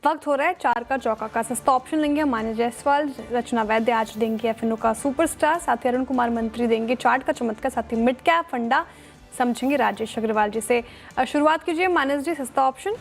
वक्त हो रहा है 4 का चौका का। सस्ता ऑप्शन लेंगे मान्य जायसवाल, रचना वैद्य आज देंगे एफएनओ का सुपरस्टार, साथ ही अरुण कुमार मंत्री देंगे चार्ट का चमत्कार, साथ ही मिड कैप फंडा समझेंगे राजेश अग्रवाल जी से। शुरुआत कीजिए मानस जी, सस्ता ऑप्शन।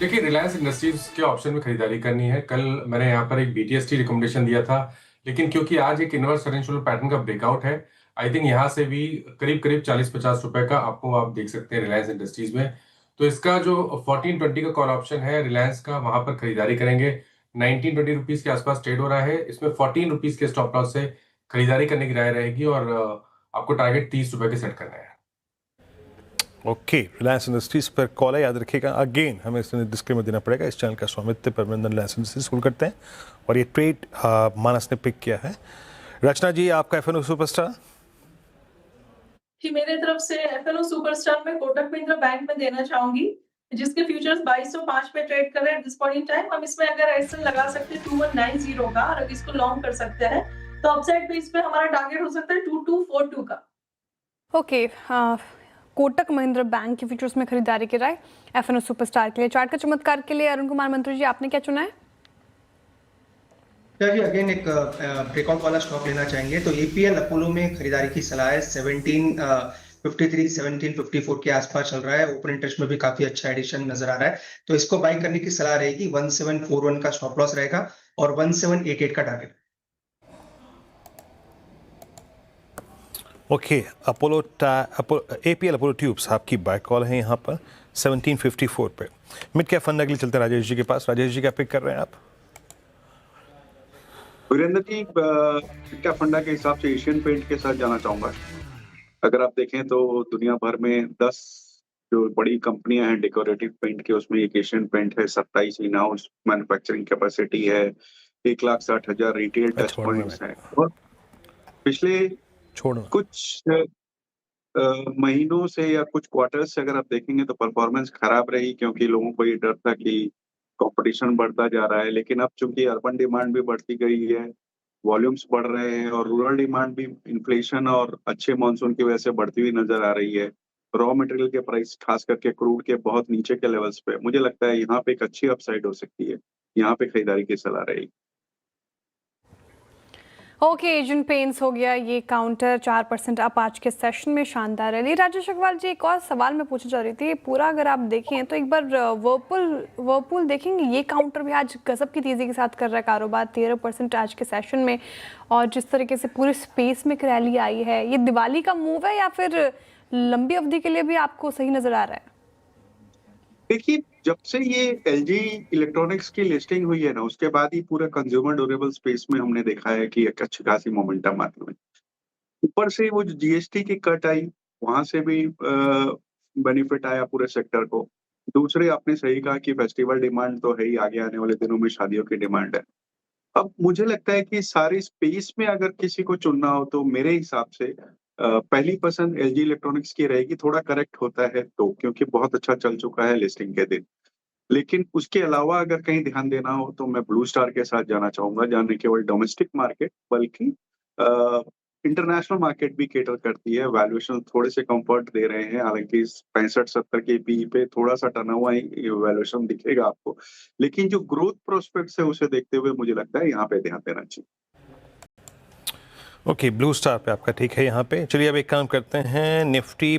देखिए, रिलायंस इंडस्ट्रीज के ऑप्शन में खरीदारी करनी है। कल मैंने यहाँ पर एक BTST रिकमेंडेशन दिया था, लेकिन क्योंकि आज एक इनवर्स सरेंशुलर पैटर्न का ब्रेकआउट है, आई थिंक यहाँ से भी करीब करीब 40-50 रुपए का आपको आप देख सकते हैं रिलायंस इंडस्ट्रीज में। तो इसका जो 1420 का कॉल ऑप्शन है रिलायंस का, वहां पर खरीदारी करेंगे। 1920 रुपीज के आसपास ट्रेड हो रहा है। इसमें 14 रुपीज के स्टॉप लॉस से खरीदारी करने की राय रहेगी और आपको टारगेट 30 रुपए के सेट करना है। ओके, रिलायंस इंडस्ट्रीज पर कॉल है, याद रखिएगा। अगेन हमें इसमें डिस्क्लेमर देना पड़ेगा, इस चैनल का स्वामित्व प्रबंधन रिलायंस इंडस्ट्रीज शुरू करते हैं और ये ट्रेड मानस ने पिक किया है। रचना जी, आपका एफएनओ सुपरस्टार। कि मेरे तरफ से एफएनओ सुपरस्टार में कोटक महिंद्रा बैंक में देना चाहूंगी, जिसके फ्यूचर्स 2205 पे ट्रेड कर रहे हैं दिस पॉइंट इन टाइम। हम इसमें अगर एसएल लगा सकते हैं 2190 का, और अगर इसको लॉन्ग कर सकते हैं तो अपसाइड बेस पे हमारा टारगेट हो सकता है 2242 का। ओके, कोटक महिंद्रा बैंक के फ्यूचर्स में खरीदारी की राय एफएनओ सुपरस्टार के लिए। चार्ट का चमत्कार के लिए अरुण कुमार मंत्री जी, आपने क्या चुना है? जी अगेन एक ब्रेकआउट वाला स्टॉक लेना चाहेंगे तो एपीएल अपोलो में खरीदारी की सलाह है। 1753 1754 के आसपास चल रहा है। ओपन इंटरेस्ट में भी काफी अच्छा एडिशन नजर आ रहा है, तो इसको बाई करने की सलाह रहेगी। 1741 का स्टॉप लॉस रहेगा और 1788 का target. Okay, APL Apollo tubes आपकी बाय कॉल है यहाँ पर 1754 पे। मिड कैप फंड अगले चलते हैं राजेश जी के पास। राजेश जी, क्या पिक कर रहे हैं आप? वीरेंद्र जी, क्या फंडा के हिसाब से एशियन पेंट के साथ जाना चाहूंगा। अगर आप देखें तो दुनिया भर में 10 जो बड़ी कंपनियां हैं डेकोरेटिव पेंट के, उसमें एक एशियन पेंट है। 27 इन हाउस मैन्युफैक्चरिंग कैपेसिटी है। 1,60,000 रिटेल टच पॉइंट्स हैं और पिछले कुछ महीनों से या कुछ क्वार्टर्स से अगर आप देखेंगे तो परफॉर्मेंस खराब रही, क्योंकि लोगों को ये डर था कि कंपटीशन बढ़ता जा रहा है। लेकिन अब चूंकि अर्बन डिमांड भी बढ़ती गई है, वॉल्यूम्स बढ़ रहे हैं और रूरल डिमांड भी इन्फ्लेशन और अच्छे मानसून की वजह से बढ़ती हुई नजर आ रही है। रॉ मटेरियल के प्राइस खास करके क्रूड के बहुत नीचे के लेवल्स पे, मुझे लगता है यहाँ पे एक अच्छी अपसाइड हो सकती है। यहाँ पे खरीदारी की सलाह रहेगी। ओके, एशियन पेंट्स हो गया ये काउंटर 4% अप आज के सेशन में, शानदार रैली। राजेश अग्रवाल जी, एक और सवाल मैं पूछना चाह रही थी। पूरा अगर आप देखें तो एक बार वर्लपूल देखेंगे, ये काउंटर भी आज गजब की तेज़ी के साथ कर रहा है कारोबार, 13% आज के सेशन में। और जिस तरीके से पूरे स्पेस में एक रैली आई है, ये दिवाली का मूव है या फिर लंबी अवधि के लिए भी आपको सही नजर आ रहा है? देखिए, जब से ये LG इलेक्ट्रॉनिक्स की लिस्टिंग हुई है ना, उसके बाद ही पूरे कंज्यूमर ड्यूरेबल स्पेस में हमने देखा है कि एक अच्छी खासी मोमेंटम आती हुई। ऊपर से वो जो GST की कट आई, वहां से भी बेनिफिट आया पूरे सेक्टर को। दूसरे, आपने सही कहा कि फेस्टिवल डिमांड तो है ही, आगे आने वाले दिनों में शादियों की डिमांड है। अब मुझे लगता है कि सारे स्पेस में अगर किसी को चुनना हो तो मेरे हिसाब से पहली पसंद LG इलेक्ट्रॉनिक्स की रहेगी। थोड़ा करेक्ट होता है तो, क्योंकि बहुत अच्छा चल चुका है लिस्टिंग के दिन। लेकिन उसके अलावा अगर कहीं ध्यान देना हो तो मैं ब्लू स्टार के साथ जाना चाहूंगा, जहाँ न केवल डोमेस्टिक मार्केट बल्कि इंटरनेशनल मार्केट भी केटर करती है। वैल्यूएशन थोड़े से कंफर्ट दे रहे हैं, हालांकि 65-70 के पी पे थोड़ा सा टना हुआ ही वैल्यूएशन दिखेगा आपको, लेकिन जो ग्रोथ प्रोस्पेक्ट्स है उसे देखते हुए मुझे लगता है यहाँ पे ध्यान देना चाहिए। ओके, ब्लू स्टार पे आपका ठीक है यहाँ पे। चलिए अब एक काम करते हैं, निफ्टी